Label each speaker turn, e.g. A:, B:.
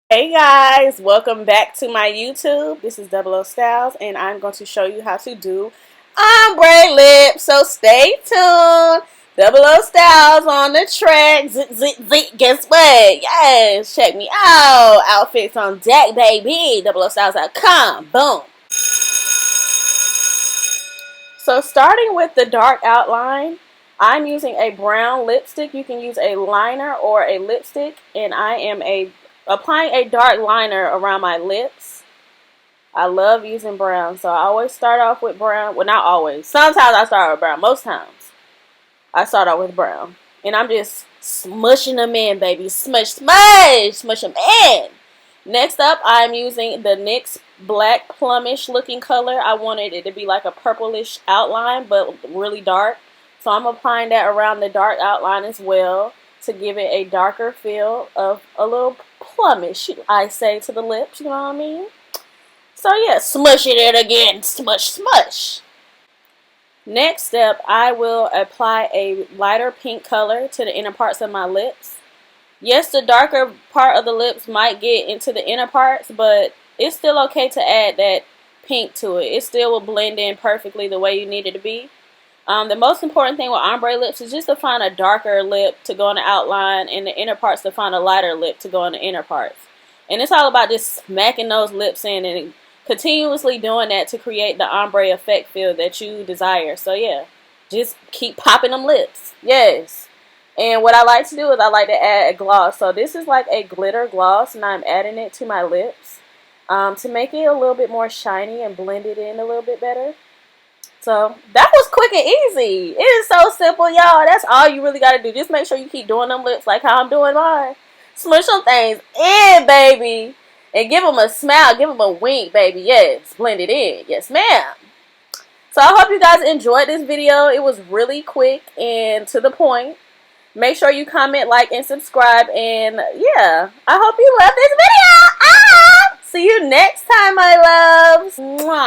A: Hey guys, welcome back to my YouTube. This is Double O Styles and I'm going to show you how to do ombre lip. So stay tuned. Double O Styles on the track. Zit, zit, zit. Guess what? Yes, check me out. Outfits on deck, baby. Double O Styles.com. Boom. So starting with the dark outline, I'm using a brown lipstick. You can use a liner or a lipstick, and I am applying a dark liner around my lips. I love using brown, so I always start off with brown. Well, not always. Sometimes I start with brown. Most times I start off with brown, and I'm just smushing them in, baby. Smush, smush, smush them in. Next up, I'm using the NYX black plumish looking color. I wanted it to be like a purplish outline, but really dark. So I'm applying that around the dark outline as well to give it a darker feel of a little plumish, I say, to the lips. You know what I mean? So yeah, smush it in again. Smush, smush. Next step, I will apply a lighter pink color to the inner parts of my lips. Yes, the darker part of the lips might get into the inner parts, but it's still okay to add that pink to it. It still will blend in perfectly the way you need it to be. The most important thing with ombre lips is just to find a darker lip to go on the outline and the inner parts to find a lighter lip to go on the inner parts. And it's all about just smacking those lips in and continuously doing that to create the ombre effect feel that you desire. So yeah, just keep popping them lips. Yes. And what I like to do is I like to add a gloss. So this is like a glitter gloss, and I'm adding it to my lips to make it a little bit more shiny and blend it in a little bit better. So that was quick and easy. It is so simple, y'all. That's all you really got to do. Just make sure you keep doing them lips like how I'm doing mine. Smush some things in, baby. And give them a smile. Give them a wink, baby. Yes. Blend it in. Yes, ma'am. So I hope you guys enjoyed this video. It was really quick and to the point. Make sure you comment, like, and subscribe. And yeah, I hope you love this video. See you next time, my loves. Mwah.